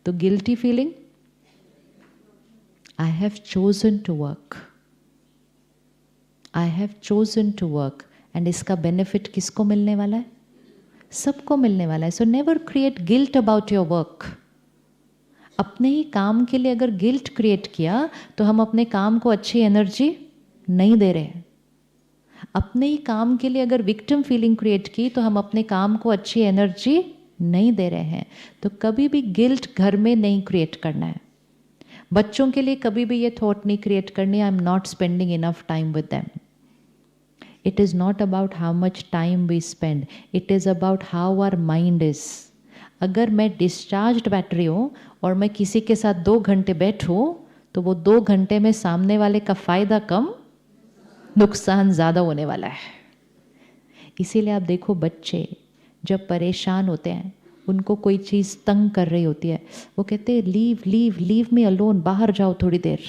तो guilty feeling, I have chosen to work, I have chosen to work, and इसका benefit किसको मिलने वाला है? सबको मिलने वाला है. So never create guilt about your work. अपने ही काम के लिए अगर गिल्ट क्रिएट किया तो हम अपने काम को अच्छी एनर्जी नहीं दे रहे हैं. अपने ही काम के लिए अगर विक्टिम फीलिंग क्रिएट की तो हम अपने काम को अच्छी एनर्जी नहीं दे रहे हैं. तो कभी भी गिल्ट घर में नहीं क्रिएट करना है. बच्चों के लिए कभी भी ये थॉट नहीं क्रिएट करनी, I am not spending enough time with them. It is not about how much time we spend, it is about how our mind is. अगर मैं डिस्चार्ज्ड बैटरी हूँ और मैं किसी के साथ 2 घंटे बैठूँ तो वो 2 घंटे में सामने वाले का फ़ायदा कम, नुकसान ज़्यादा होने वाला है. इसीलिए आप देखो, बच्चे जब परेशान होते हैं, उनको कोई चीज़ तंग कर रही होती है, वो कहते हैं leave leave leave me alone, बाहर जाओ थोड़ी देर.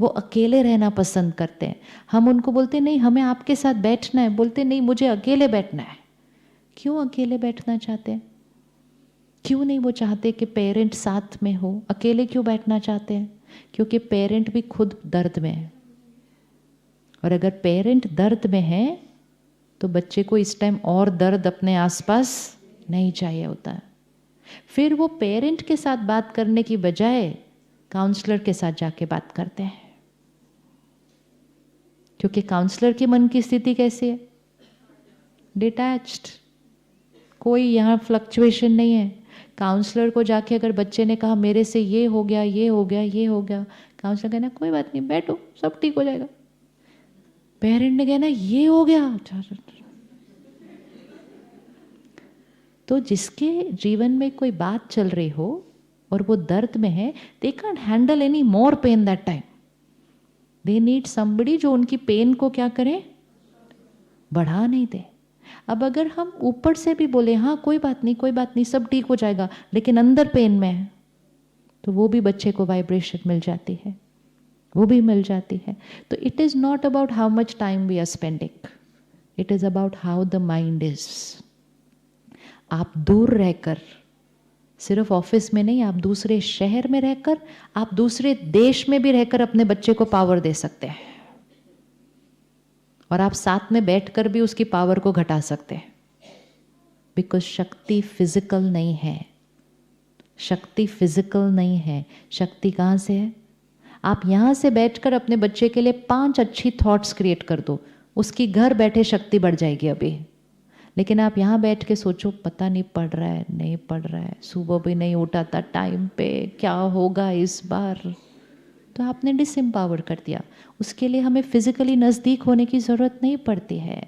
वो अकेले रहना पसंद करते हैं. हम उनको बोलते नहीं हमें आपके साथ बैठना है, बोलते नहीं मुझे अकेले बैठना है. क्यों अकेले बैठना चाहते हैं? क्यों नहीं वो चाहते कि पेरेंट साथ में हो? अकेले क्यों बैठना चाहते हैं? क्योंकि पेरेंट भी खुद दर्द में है. और अगर पेरेंट दर्द में है तो बच्चे को इस टाइम और दर्द अपने आसपास नहीं चाहिए होता है. फिर वो पेरेंट के साथ बात करने की बजाय काउंसलर के साथ जाके बात करते हैं. क्योंकि काउंसलर के मन की स्थिति कैसी है? डिटैच्ड. कोई यहाँ फ्लक्चुएशन नहीं है. काउंसलर को जाके अगर बच्चे ने कहा मेरे से ये हो गया ये हो गया ये हो गया, काउंसलर कहना कोई बात नहीं बैठो सब ठीक हो जाएगा. पेरेंट ने कहना ये हो गया. तो जिसके जीवन में कोई बात चल रही हो और वो दर्द में है, they can't handle any more pen that time. They need somebody जो उनकी पेन को क्या करे, बढ़ा नहीं दे. अब अगर हम ऊपर से भी बोले हाँ कोई बात नहीं सब ठीक हो जाएगा, लेकिन अंदर पेन में है, तो वो भी बच्चे को वाइब्रेशन मिल जाती है, वो भी मिल जाती है. तो it is not about how much time we are spending, it is about how the mind is. आप दूर रहकर, सिर्फ ऑफिस में नहीं, आप दूसरे शहर में रहकर, आप दूसरे देश में भी रहकर अपने बच्चे को पावर दे सकते हैं. और आप साथ में बैठकर भी उसकी पावर को घटा सकते हैं. बिकॉज शक्ति फिजिकल नहीं है. शक्ति फिजिकल नहीं है. शक्ति कहाँ से है? आप यहाँ से बैठकर अपने बच्चे के लिए 5 अच्छी थॉट्स क्रिएट कर दो, उसकी घर बैठे शक्ति बढ़ जाएगी अभी. लेकिन आप यहाँ बैठ के सोचो पता नहीं पढ़ रहा है नहीं पढ़ रहा है, सुबह भी नहीं उठा था टाइम पे, क्या होगा इस बार, तो आपने डिसएम्पावर कर दिया. उसके लिए हमें फिजिकली नज़दीक होने की ज़रूरत नहीं पड़ती है.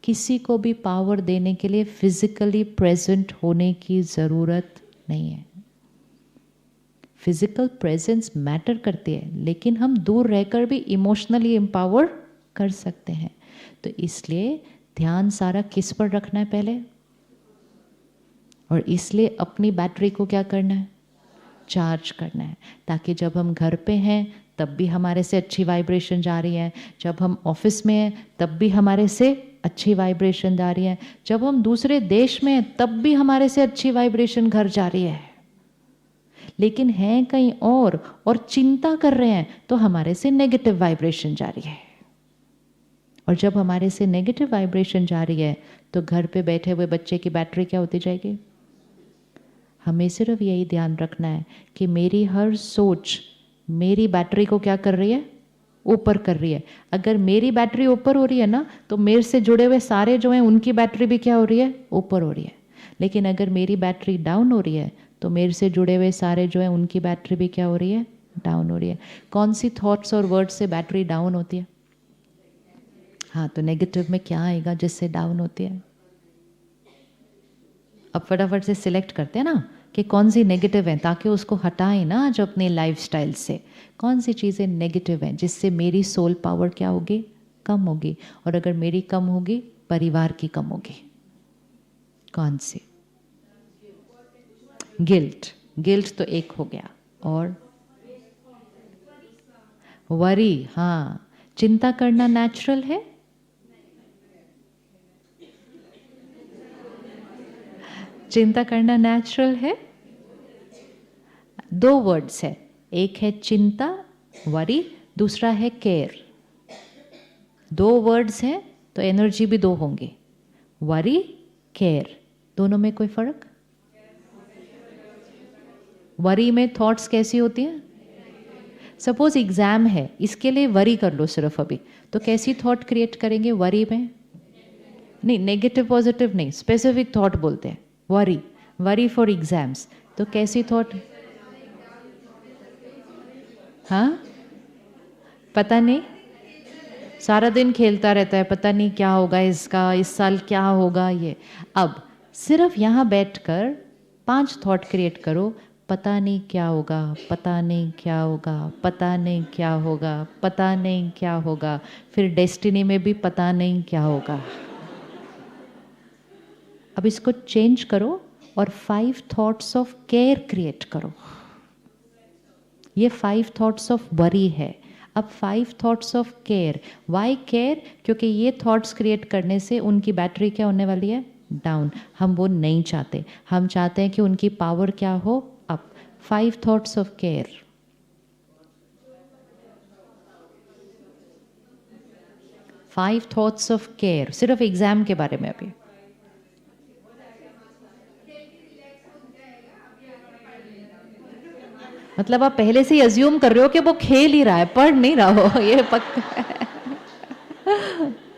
किसी को भी पावर देने के लिए फिजिकली प्रेजेंट होने की ज़रूरत नहीं है. फिजिकल प्रेजेंस मैटर करती है, लेकिन हम दूर रहकर भी इमोशनली एम्पावर कर सकते हैं. तो इसलिए ध्यान सारा किस पर रखना है पहले, और इसलिए अपनी बैटरी को क्या करना है, चार्ज करना है. ताकि जब हम घर पे हैं तब भी हमारे से अच्छी वाइब्रेशन जा रही है, जब हम ऑफिस में हैं तब भी हमारे से अच्छी वाइब्रेशन जा रही है, जब हम दूसरे देश में हैं तब भी हमारे से अच्छी वाइब्रेशन घर जा रही है. लेकिन हैं कहीं और चिंता कर रहे हैं तो हमारे से नेगेटिव वाइब्रेशन जा रही है. और जब हमारे से नेगेटिव वाइब्रेशन जा रही है तो घर पे बैठे हुए बच्चे की बैटरी क्या होती जाएगी. हमें सिर्फ यही ध्यान रखना है कि मेरी हर सोच मेरी बैटरी को क्या कर रही है, ऊपर कर रही है. अगर मेरी बैटरी ऊपर हो रही है ना, तो मेरे से जुड़े हुए सारे जो हैं उनकी बैटरी भी क्या हो रही है, ऊपर हो रही है. लेकिन अगर मेरी बैटरी डाउन हो रही है तो मेरे से जुड़े हुए सारे जो हैं उनकी बैटरी भी क्या हो रही है, डाउन हो रही है. कौन सी थॉट्स और वर्ड्स से बैटरी डाउन होती है? हाँ, तो नेगेटिव में क्या आएगा जिससे डाउन होती है? अब फटाफट से सिलेक्ट करते हैं ना कि कौन सी नेगेटिव है, ताकि उसको हटाएं ना आज अपने लाइफस्टाइल से. कौन सी चीज़ें नेगेटिव हैं जिससे मेरी सोल पावर क्या होगी, कम होगी. और अगर मेरी कम होगी, परिवार की कम होगी. कौन सी? गिल्ट. गिल्ट तो एक हो गया. और वरी. हाँ, चिंता करना नेचुरल है. चिंता करना नेचुरल है. दो वर्ड्स है, एक है चिंता वरी, दूसरा है केयर। दो वर्ड्स हैं तो एनर्जी भी दो होंगे, वरी केयर, दोनों में कोई फर्क? वरी में थॉट्स कैसी होती हैं? सपोज एग्जाम है, इसके लिए वरी कर लो सिर्फ अभी, तो कैसी थॉट क्रिएट करेंगे वरी में? नहीं, नेगेटिव पॉजिटिव नहीं, स्पेसिफिक थॉट बोलते हैं वरी, वरी फॉर एग्जाम्स, तो कैसी थॉट? हाँ, पता नहीं, सारा दिन खेलता रहता है, पता नहीं क्या होगा इसका, इस साल क्या होगा ये। अब सिर्फ यहाँ बैठकर 5 थॉट क्रिएट करो, पता नहीं क्या होगा, पता नहीं क्या होगा, पता नहीं क्या होगा, पता नहीं क्या होगा, फिर डेस्टिनी में भी पता नहीं क्या होगा। अब इसको चेंज करो और 5 थॉट्स ऑफ केयर क्रिएट करो। ये 5 थॉट्स ऑफ वरी है, अब 5 thoughts of care. Why care? क्योंकि ये थॉट्स क्रिएट करने से उनकी बैटरी क्या होने वाली है? डाउन। हम वो नहीं चाहते, हम चाहते हैं कि उनकी पावर क्या हो? Up. 5 thoughts of care. Five thoughts of care, सिर्फ एग्जाम के बारे में अभी। मतलब आप पहले से ही अज्यूम कर रहे हो कि वो खेल ही रहा है, पढ़ नहीं रहा हो, ये पक्का है।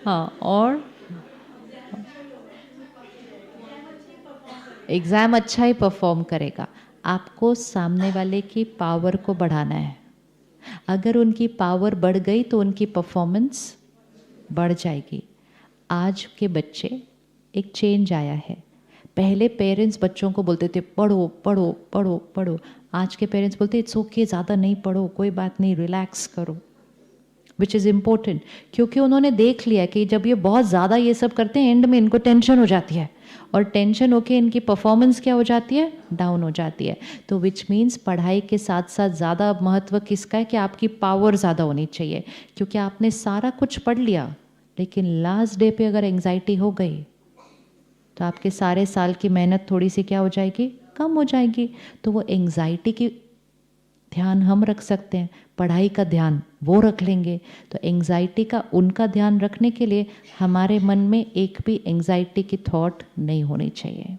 हाँ, और एग्जाम अच्छा ही परफॉर्म करेगा। आपको सामने वाले की पावर को बढ़ाना है। अगर उनकी पावर बढ़ गई तो उनकी परफॉर्मेंस बढ़ जाएगी। आज के बच्चे, एक चेंज आया है। पहले पेरेंट्स बच्चों को बोलते थे पढ़ो पढ़ो पढ़ो पढ़ो, आज के पेरेंट्स बोलते इट्स ओके, ज़्यादा नहीं पढ़ो, कोई बात नहीं, रिलैक्स करो, विच इज़ इम्पोर्टेंट। क्योंकि उन्होंने देख लिया कि जब ये बहुत ज़्यादा ये सब करते हैं, एंड में इनको टेंशन हो जाती है, और टेंशन होके इनकी परफॉर्मेंस क्या हो जाती है? डाउन हो जाती है। तो विच मीन्स पढ़ाई के साथ साथ ज़्यादा महत्व किसका है? कि आपकी पावर ज़्यादा होनी चाहिए। क्योंकि आपने सारा कुछ पढ़ लिया, लेकिन लास्ट डे पे अगर एंग्जाइटी हो गई तो आपके सारे साल की मेहनत थोड़ी सी क्या हो जाएगी? कम हो जाएगी। तो वो एंग्जाइटी की ध्यान हम रख सकते हैं, पढ़ाई का ध्यान वो रख लेंगे। तो एंग्जाइटी का उनका ध्यान रखने के लिए हमारे मन में एक भी एंग्जाइटी की थॉट नहीं होनी चाहिए।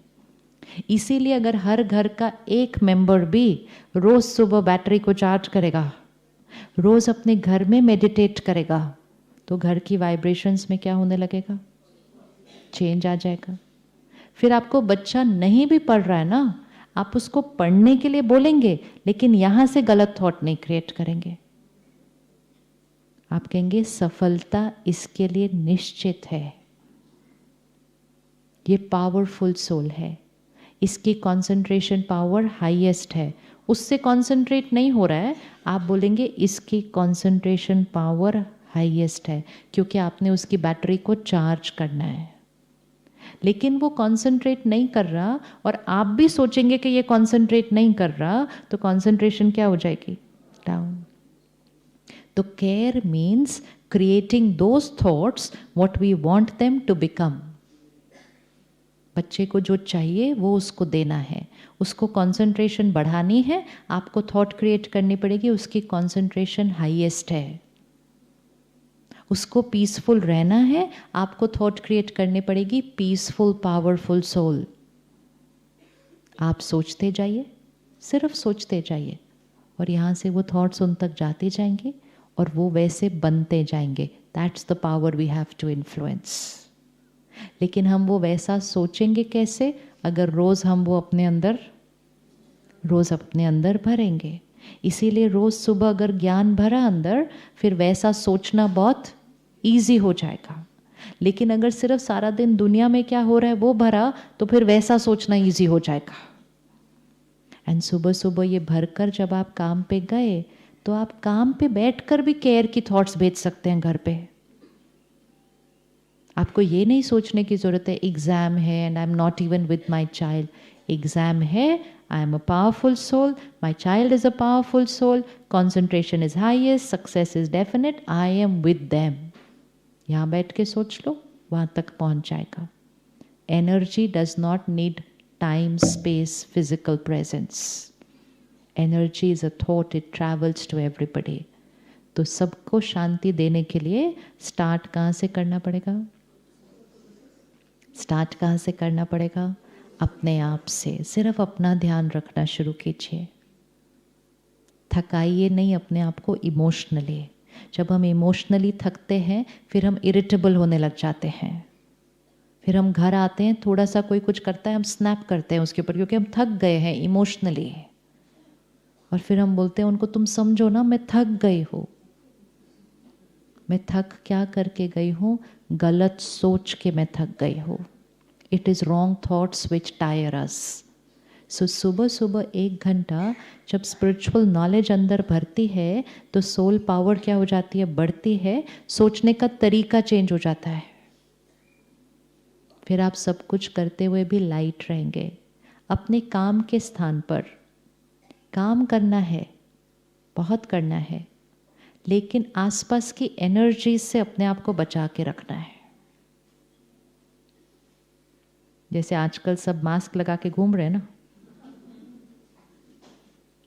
इसीलिए अगर हर घर का एक मेंबर भी रोज सुबह बैटरी को चार्ज करेगा, रोज अपने घर में मेडिटेट करेगा, तो घर की वाइब्रेशंस में क्या होने लगेगा? चेंज आ जाएगा। फिर आपको बच्चा नहीं भी पढ़ रहा है ना, आप उसको पढ़ने के लिए बोलेंगे, लेकिन यहां से गलत थॉट नहीं क्रिएट करेंगे। आप कहेंगे सफलता इसके लिए निश्चित है, ये पावरफुल सोल है, इसकी कंसंट्रेशन पावर हाईएस्ट है। उससे कंसंट्रेट नहीं हो रहा है, आप बोलेंगे इसकी कंसंट्रेशन पावर हाईएस्ट है, क्योंकि आपने उसकी बैटरी को चार्ज करना है। लेकिन वो कंसंट्रेट नहीं कर रहा और आप भी सोचेंगे कि ये कंसंट्रेट नहीं कर रहा, तो कंसंट्रेशन क्या हो जाएगी? डाउन। तो care means creating those thoughts what we want them to become. बच्चे को जो चाहिए वो उसको देना है, उसको कंसंट्रेशन बढ़ानी है, आपको थॉट क्रिएट करनी पड़ेगी उसकी कंसंट्रेशन हाईएस्ट है। उसको पीसफुल रहना है, आपको थॉट क्रिएट करनी पड़ेगी पीसफुल पावरफुल सोल। आप सोचते जाइए, सिर्फ सोचते जाइए, और यहाँ से वो थॉट्स उन तक जाते जाएंगे और वो वैसे बनते जाएंगे। That's the power we have to influence. लेकिन हम वो वैसा सोचेंगे कैसे? अगर रोज़ हम वो अपने अंदर भरेंगे। इसीलिए रोज़ सुबह अगर ज्ञान भरा अंदर, फिर वैसा सोचना बहुत ईजी हो जाएगा। लेकिन अगर सिर्फ सारा दिन दुनिया में क्या हो रहा है वो भरा, तो फिर वैसा सोचना ईजी हो जाएगा। एंड सुबह सुबह ये भरकर जब आप काम पे गए, तो आप काम पे बैठकर भी केयर की थॉट्स भेज सकते हैं घर पे। आपको ये नहीं सोचने की जरूरत है एग्जाम है and I am not even with my child. Exam है, I am a powerful soul, my child is a powerful soul, concentration is highest, success is definite, I am with them. यहाँ बैठ के सोच लो, वहाँ तक पहुँच जाएगा। Energy does not need time space physical presence. Energy is a thought, it travels to everybody. तो सबको शांति देने के लिए स्टार्ट कहाँ से करना पड़ेगा? स्टार्ट कहाँ से करना पड़ेगा? अपने आप से। सिर्फ अपना ध्यान रखना शुरू कीजिए। थकाइए नहीं अपने आप को इमोशनली। जब हम इमोशनली थकते हैं फिर हम इरिटेबल होने लग जाते हैं। फिर हम घर आते हैं, थोड़ा सा कोई कुछ करता है हम स्नैप करते हैं उसके ऊपर, क्योंकि हम थक गए हैं इमोशनली। और फिर हम बोलते हैं उनको, तुम समझो ना मैं थक गई हूँ। मैं थक क्या करके गई हूँ? गलत सोच के मैं थक गई हूँ। It is wrong thoughts which tire us. So सुबह सुबह 1 घंटा जब स्पिरिचुअल नॉलेज अंदर भरती है तो सोल पावर क्या हो जाती है? बढ़ती है। सोचने का तरीका चेंज हो जाता है। फिर आप सब कुछ करते हुए भी लाइट रहेंगे। अपने काम के स्थान पर काम करना है, बहुत करना है, लेकिन आसपास की एनर्जी से अपने आप को बचा के रखना है। जैसे आजकल सब मास्क लगा के घूम रहे हैं ना,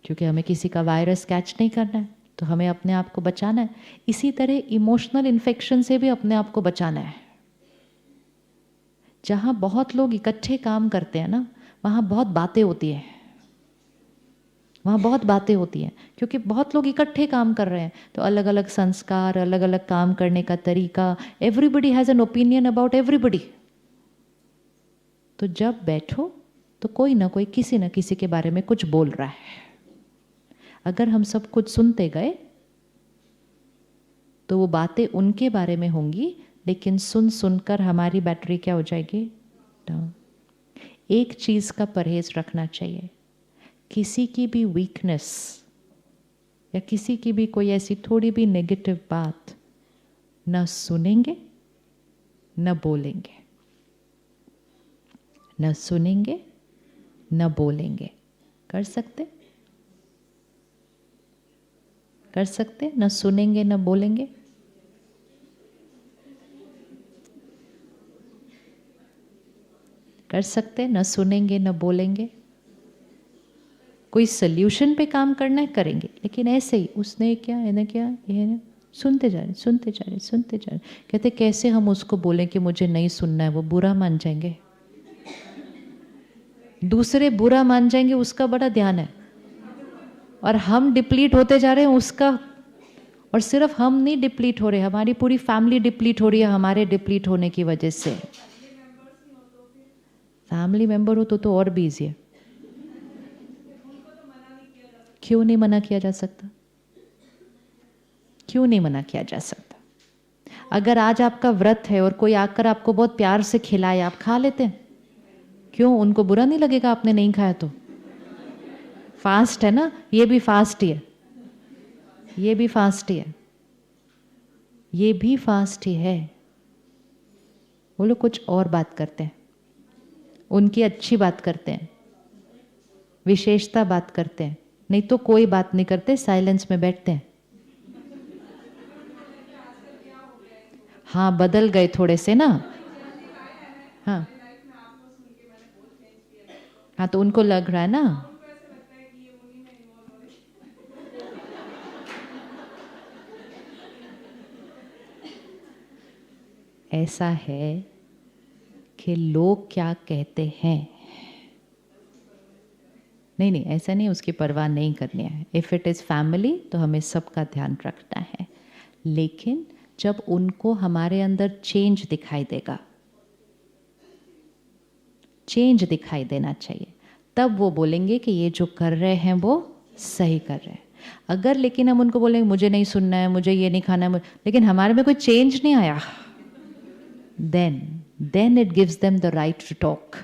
क्योंकि हमें किसी का वायरस कैच नहीं करना है, तो हमें अपने आप को बचाना है। इसी तरह इमोशनल इन्फेक्शन से भी अपने आप को बचाना है। जहाँ बहुत लोग इकट्ठे काम करते हैं ना, वहाँ बहुत बातें होती हैं। वहाँ बहुत बातें होती हैं क्योंकि बहुत लोग इकट्ठे काम कर रहे हैं, तो अलग अलग संस्कार, अलग अलग काम करने का तरीका, everybody has an opinion about everybody. तो जब बैठो तो कोई ना कोई किसी न किसी के बारे में कुछ बोल रहा है। अगर हम सब कुछ सुनते गए तो वो बातें उनके बारे में होंगी, लेकिन सुन सुनकर हमारी बैटरी क्या हो जाएगी? डाउन। एक चीज़ का परहेज रखना चाहिए, किसी की भी वीकनेस या किसी की भी कोई ऐसी थोड़ी भी नेगेटिव बात न सुनेंगे न बोलेंगे। न सुनेंगे न बोलेंगे। कर सकते? कर सकते? न सुनेंगे न बोलेंगे। कर सकते? न सुनेंगे न बोलेंगे। कोई सल्यूशन पे काम करना है करेंगे, लेकिन ऐसे ही उसने क्या, इन्हें क्या, ये सुनते जा रहे, सुनते जा रहे, सुनते जा रहे। कहते कैसे हम उसको बोलें कि मुझे नहीं सुनना है? वो बुरा मान जाएंगे। दूसरे बुरा मान जाएंगे, उसका बड़ा ध्यान है, और हम डिप्लीट होते जा रहे हैं उसका। और सिर्फ हम नहीं डिप्लीट हो रहे, हमारी पूरी फैमिली डिप्लीट हो रही है हमारे डिप्लीट होने की वजह से। फैमिली मेंबर हो तो और भी ईजी है। क्यों नहीं मना किया जा सकता? क्यों नहीं मना किया जा सकता? अगर आज आपका व्रत है और कोई आकर आपको बहुत प्यार से खिलाए, आप खा लेते हैं? क्यों? उनको बुरा नहीं लगेगा आपने नहीं खाया तो? फास्ट है ना, ये भी फास्ट ही है, ये भी फास्ट ही है, ये भी फास्ट ही है। वो लोग कुछ और बात करते हैं, उनकी अच्छी बात करते हैं, विशेषता बात करते हैं, नहीं तो कोई बात नहीं करते, साइलेंस में बैठते हैं। हाँ, बदल गए थोड़े से ना। हाँ हाँ, तो उनको लग रहा है ना। ऐसा है कि लोग क्या कहते हैं, नहीं नहीं ऐसा नहीं, उसकी परवाह नहीं करनी है। इफ़ इट इज़ फैमिली तो हमें सबका ध्यान रखना है, लेकिन जब उनको हमारे अंदर चेंज दिखाई देगा, चेंज दिखाई देना चाहिए, तब वो बोलेंगे कि ये जो कर रहे हैं वो सही कर रहे हैं। अगर लेकिन हम उनको बोलेंगे मुझे नहीं सुनना है, मुझे ये नहीं खाना है, लेकिन हमारे में कोई चेंज नहीं आया, then it gives them the right to talk।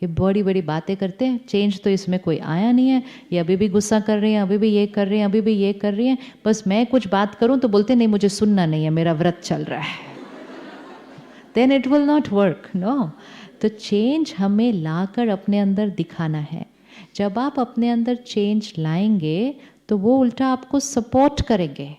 कि बड़ी बड़ी बातें करते हैं, चेंज तो इसमें कोई आया नहीं है, ये अभी भी गुस्सा कर रही हैं, अभी भी ये कर रही हैं, अभी भी ये कर रही हैं, बस मैं कुछ बात करूं तो बोलते नहीं मुझे सुनना नहीं है, मेरा व्रत चल रहा है। then it will not work, no। तो चेंज हमें लाकर अपने अंदर दिखाना है। जब आप अपने अंदर चेंज लाएंगे तो वो उल्टा आपको सपोर्ट करेंगे।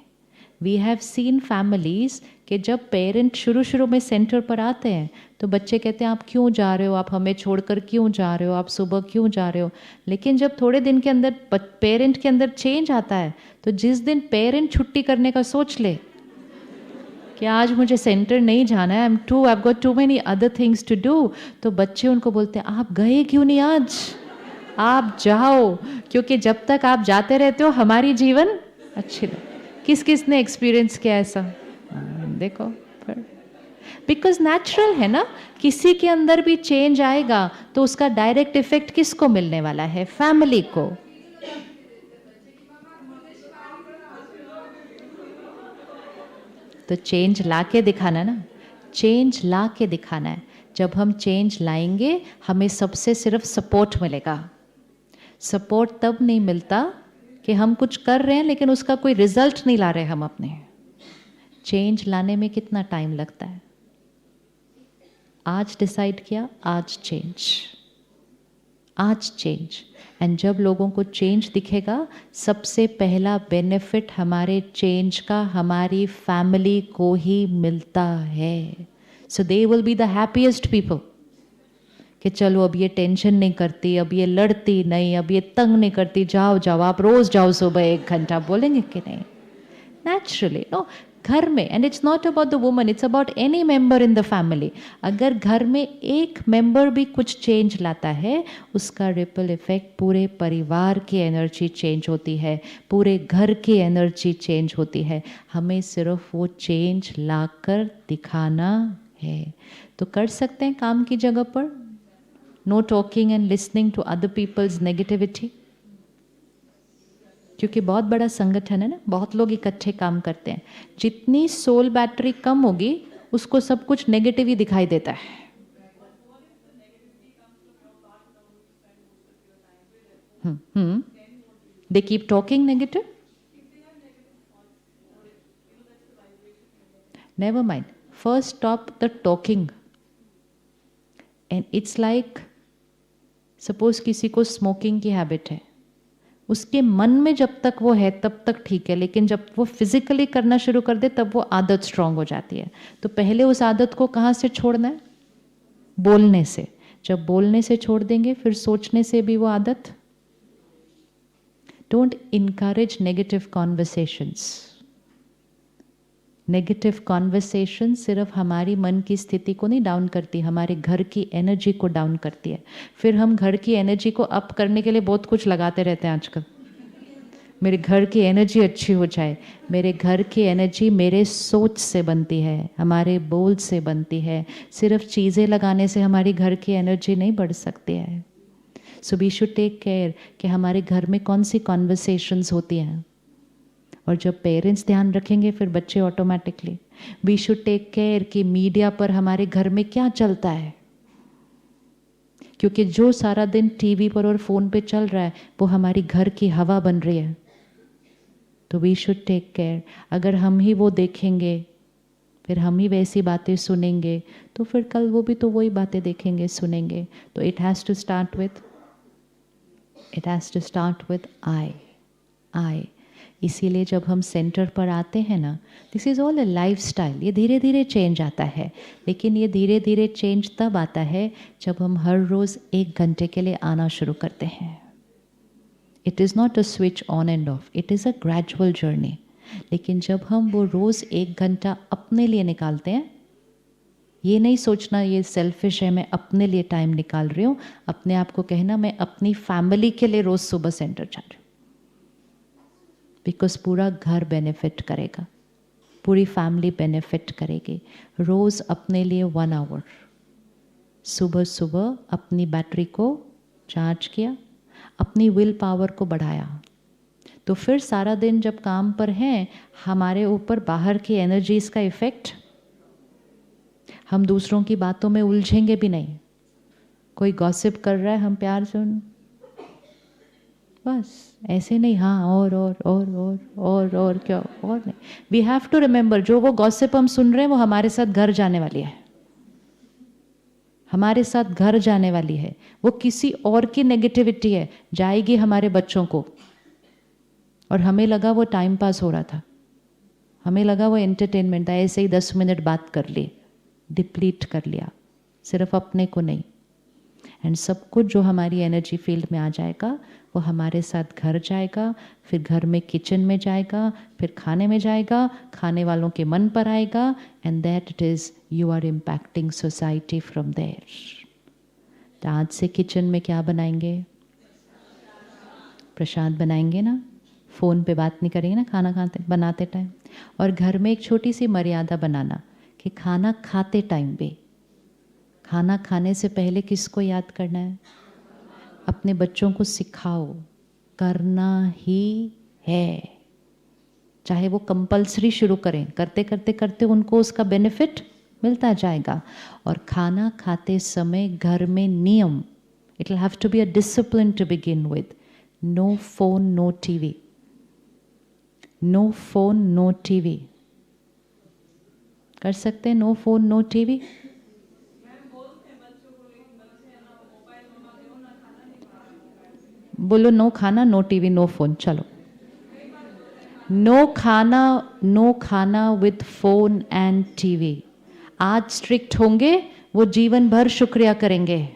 वी हैव सीन फैमिलीज कि जब पेरेंट शुरू शुरू में सेंटर पर आते हैं तो बच्चे कहते हैं आप क्यों जा रहे हो, आप हमें छोड़कर क्यों जा रहे हो, आप सुबह क्यों जा रहे हो। लेकिन जब थोड़े दिन के अंदर पेरेंट के अंदर चेंज आता है, तो जिस दिन पेरेंट छुट्टी करने का सोच ले कि आज मुझे सेंटर नहीं जाना है, I got too many other things to do, तो बच्चे उनको बोलते हैं आप गए क्यों नहीं आज, आप जाओ, क्योंकि जब तक आप जाते रहते हो हमारी जीवन अच्छी रहे। किस किस ने एक्सपीरियंस किया ऐसा? देखो, बिकॉज नेचुरल है ना, किसी के अंदर भी चेंज आएगा तो उसका डायरेक्ट इफेक्ट किसको मिलने वाला है? फैमिली को। तो चेंज ला के दिखाना ना, चेंज ला के दिखाना है। जब हम चेंज लाएंगे हमें सबसे सिर्फ सपोर्ट मिलेगा। सपोर्ट तब नहीं मिलता कि हम कुछ कर रहे हैं लेकिन उसका कोई रिजल्ट नहीं ला रहे हम अपने। चेंज लाने में कितना टाइम लगता है? आज डिसाइड किया, आज चेंज, आज चेंज। एंड जब लोगों को चेंज दिखेगा, सबसे पहला बेनिफिट हमारे चेंज का हमारी फैमिली को ही मिलता है। So they will be the happiest people कि चलो अब ये टेंशन नहीं करती, अब ये लड़ती नहीं, अब ये तंग नहीं करती, जाओ जाओ आप रोज जाओ सुबह 1 घंटा, बोलेंगे कि नहीं? नेचुरली नो, घर में, and it's not about the woman, it's about any member in the family. अगर घर में एक मेंबर भी कुछ चेंज लाता है, उसका रिपल इफेक्ट पूरे परिवार की एनर्जी चेंज होती है, पूरे घर की एनर्जी चेंज होती है। हमें सिर्फ वो चेंज लाकर दिखाना है। तो कर सकते हैं काम की जगह पर, no talking and listening to other people's negativity, क्योंकि बहुत बड़ा संगठन है ना, बहुत लोग इकट्ठे काम करते हैं। जितनी सोल बैटरी कम होगी उसको सब कुछ नेगेटिव ही दिखाई देता है। They keep talking negative. Never mind. First stop the talking. And it's like, suppose किसी को स्मोकिंग की हैबिट है, उसके मन में जब तक वो है तब तक ठीक है, लेकिन जब वो फिजिकली करना शुरू कर दे तब वो आदत स्ट्रांग हो जाती है। तो पहले उस आदत को कहाँ से छोड़ना है? बोलने से। जब बोलने से छोड़ देंगे फिर सोचने से भी वो आदत। Don't encourage negative conversations. Negative conversation सिर्फ हमारी मन की स्थिति को नहीं डाउन करती, हमारे घर की एनर्जी को डाउन करती है। फिर हम घर की एनर्जी को अप करने के लिए बहुत कुछ लगाते रहते हैं आजकल। मेरे घर की एनर्जी अच्छी हो जाए। मेरे घर की एनर्जी मेरे सोच से बनती है, हमारे बोल से बनती है। सिर्फ चीज़ें लगाने से हमारी घर की एनर्जी नहीं बढ़ सकती है। So we should take care कि हमारे घर में कौन सी कॉन्वर्सेशंस होती हैं। और जब पेरेंट्स ध्यान रखेंगे फिर बच्चे automatically. We should take care कि मीडिया पर हमारे घर में क्या चलता है, क्योंकि जो सारा दिन टीवी पर और फोन पे चल रहा है वो हमारी घर की हवा बन रही है। तो वी शुड टेक केयर। अगर हम ही वो देखेंगे, फिर हम ही वैसी बातें सुनेंगे, तो फिर कल वो भी तो वही बातें देखेंगे, सुनेंगे। तो it has to start with I. इसीलिए जब हम सेंटर पर आते हैं ना, this is all a lifestyle. ये धीरे धीरे चेंज आता है, लेकिन ये धीरे धीरे चेंज तब आता है जब हम हर रोज़ 1 घंटे के लिए आना शुरू करते हैं। It is not a switch on end of, it is a gradual journey. लेकिन जब हम वो रोज़ 1 घंटा अपने लिए निकालते हैं, ये नहीं सोचना ये सेल्फिश है, मैं अपने लिए टाइम निकाल रही हूँ, अपने आप को कहना मैं अपनी फैमिली के लिए रोज़ सुबह सेंटर जा रही हूँ। बिकॉज पूरा घर बेनिफिट करेगा, पूरी फैमिली बेनिफिट करेगी। रोज़ अपने लिए 1 आवर सुबह सुबह अपनी बैटरी को चार्ज किया, अपनी विल पावर को बढ़ाया, तो फिर सारा दिन जब काम पर हैं हमारे ऊपर बाहर की एनर्जीज का इफेक्ट, हम दूसरों की बातों में उलझेंगे भी नहीं। कोई गॉसिप कर रहा है, हम प्यार से बस ऐसे नहीं, हाँ और क्या, और नहीं। वी हैव टू रिमेंबर, जो वो गॉसिप हम सुन रहे हैं वो हमारे साथ घर जाने वाली है, हमारे साथ घर जाने वाली है। वो किसी और की नेगेटिविटी है, जाएगी हमारे बच्चों को। और हमें लगा वो टाइम पास हो रहा था, हमें लगा वो एंटरटेनमेंट था, ऐसे ही 10 मिनट बात कर ली, डिप्लीट कर लिया। सिर्फ अपने को नहीं। एंड सब कुछ जो हमारी एनर्जी फील्ड में आ जाएगा वो हमारे साथ घर जाएगा, फिर घर में किचन में जाएगा, फिर खाने में जाएगा, खाने वालों के मन पर आएगा, and that it is you are impacting society from there. तो आज से किचन में क्या बनाएंगे? प्रसाद बनाएंगे ना, फ़ोन पे बात नहीं करेंगे ना खाना खाते बनाते टाइम। और घर में एक छोटी सी मर्यादा बनाना कि खाना खाते टाइम पे, खाना खाने से पहले किसको याद करना है? अपने बच्चों को सिखाओ, करना ही है। चाहे वो कंपल्सरी शुरू करें, करते करते करते उनको उसका बेनिफिट मिलता जाएगा। और खाना खाते समय घर में नियम, it will have to be a discipline to begin with. No phone, no TV, no phone, no TV. कर सकते हैं नो फोन, नो टीवी? बोलो नो खाना, नो टीवी, नो फोन। चलो, नो खाना विद फोन एंड टीवी। आज strict होंगे, वो जीवन भर शुक्रिया करेंगे।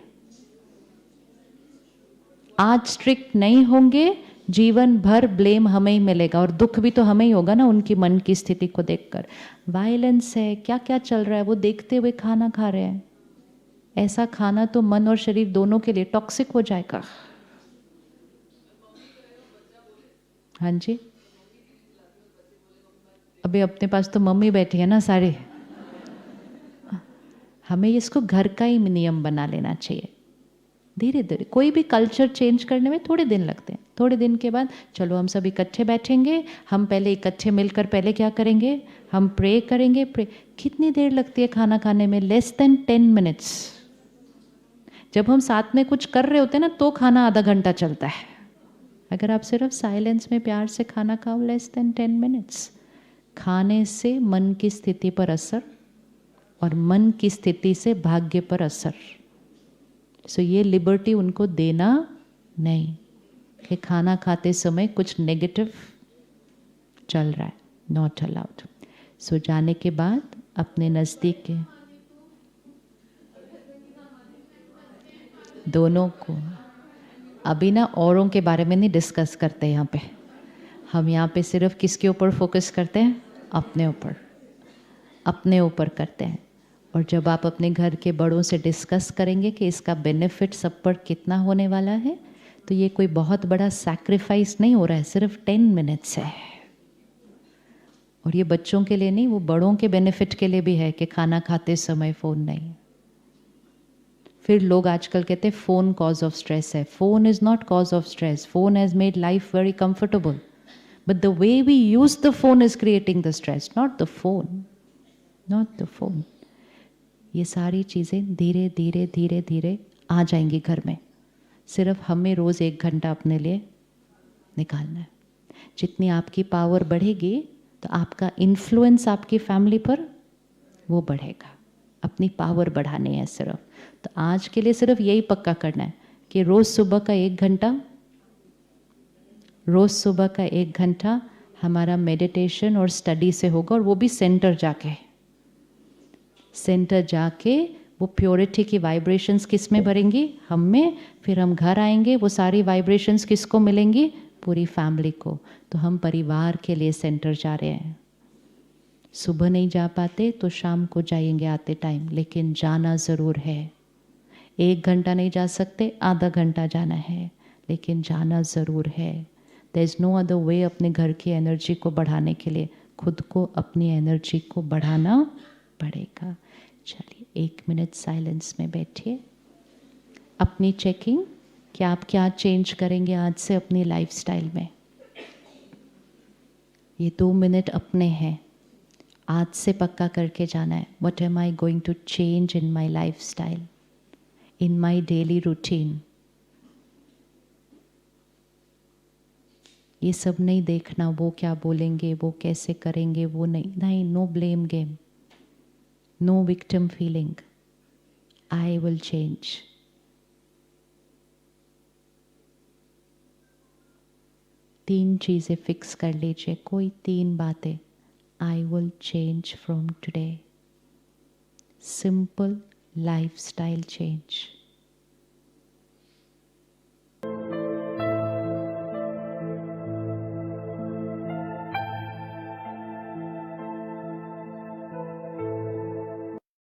आज स्ट्रिक्ट नहीं होंगे, जीवन भर ब्लेम हमें ही मिलेगा, और दुख भी तो हमें ही होगा ना उनकी मन की स्थिति को देखकर। वायलेंस है, क्या क्या चल रहा है वो देखते हुए खाना खा रहे हैं। ऐसा खाना तो मन और शरीर दोनों के लिए टॉक्सिक हो जाएगा। हाँ जी, अभी अपने पास तो मम्मी बैठी है ना सारे। हमें इसको घर का ही नियम बना लेना चाहिए। धीरे धीरे कोई भी कल्चर चेंज करने में थोड़े दिन लगते हैं। थोड़े दिन के बाद चलो हम सब इकट्ठे बैठेंगे, हम पहले इकट्ठे मिलकर पहले क्या करेंगे, हम प्रे करेंगे। प्रे कितनी देर लगती है खाना खाने में? Less than 10 minutes. जब हम साथ में कुछ कर रहे होते हैं ना तो खाना आधा घंटा चलता है। अगर आप सिर्फ साइलेंस में प्यार से खाना खाओ, लेस देन 10 मिनट्स। खाने से मन की स्थिति पर असर, और मन की स्थिति से भाग्य पर असर। सो ये लिबर्टी उनको देना नहीं कि खाना खाते समय कुछ नेगेटिव चल रहा है, नॉट अलाउड। सो जाने के बाद अपने नज़दीक के दोनों को, अभी ना औरों के बारे में नहीं डिस्कस करते यहाँ पे। हम यहाँ पे सिर्फ किसके ऊपर फोकस करते हैं? अपने ऊपर, अपने ऊपर करते हैं। और जब आप अपने घर के बड़ों से डिस्कस करेंगे कि इसका बेनिफिट सब पर कितना होने वाला है, तो ये कोई बहुत बड़ा सैक्रिफाइस नहीं हो रहा है, सिर्फ 10 मिनट्स है। और ये बच्चों के लिए नहीं, वो बड़ों के बेनिफिट के लिए भी है कि खाना खाते समय फ़ोन नहीं। फिर लोग आजकल कहते हैं फ़ोन कॉज ऑफ स्ट्रेस है। Phone is not cause of stress. Phone has made life very comfortable, but the way we use the phone is creating the stress, not the phone, not the phone. ये सारी चीज़ें धीरे धीरे धीरे धीरे आ जाएंगी घर में। सिर्फ हमें रोज़ 1 घंटा अपने लिए निकालना है। जितनी आपकी पावर बढ़ेगी तो आपका इन्फ्लुएंस आपकी फैमिली पर वो बढ़ेगा। अपनी पावर बढ़ानी है सिर्फ। तो आज के लिए सिर्फ यही पक्का करना है कि रोज़ सुबह का 1 घंटा, रोज़ सुबह का 1 घंटा हमारा मेडिटेशन और स्टडी से होगा। और वो भी सेंटर जाके वो प्योरिटी की वाइब्रेशंस किस में भरेंगी? हम में। फिर हम घर आएंगे, वो सारी वाइब्रेशंस किसको मिलेंगी? पूरी फैमिली को। तो हम परिवार के लिए सेंटर जा रहे हैं। सुबह नहीं जा पाते तो शाम को जाएंगे आते टाइम, लेकिन जाना ज़रूर है। 1 घंटा नहीं जा सकते, आधा घंटा जाना है, लेकिन जाना ज़रूर है। There is no other way अपने घर की एनर्जी को बढ़ाने के लिए। खुद को, अपनी एनर्जी को बढ़ाना पड़ेगा। चलिए 1 मिनट साइलेंस में बैठिए। अपनी चेकिंग कि आप क्या चेंज करेंगे आज से अपनी लाइफस्टाइल में। ये 2 मिनट अपने हैं, आज से पक्का करके जाना है। What am I going to change in my lifestyle, in my daily routine. ये सब नहीं देखना वो क्या बोलेंगे, वो कैसे करेंगे, वो नहीं। No blame game, no victim feeling. I will change. तीन चीज़ें फिक्स कर लीजिए, कोई 3 बातें। I will change from today. Simple, lifestyle change.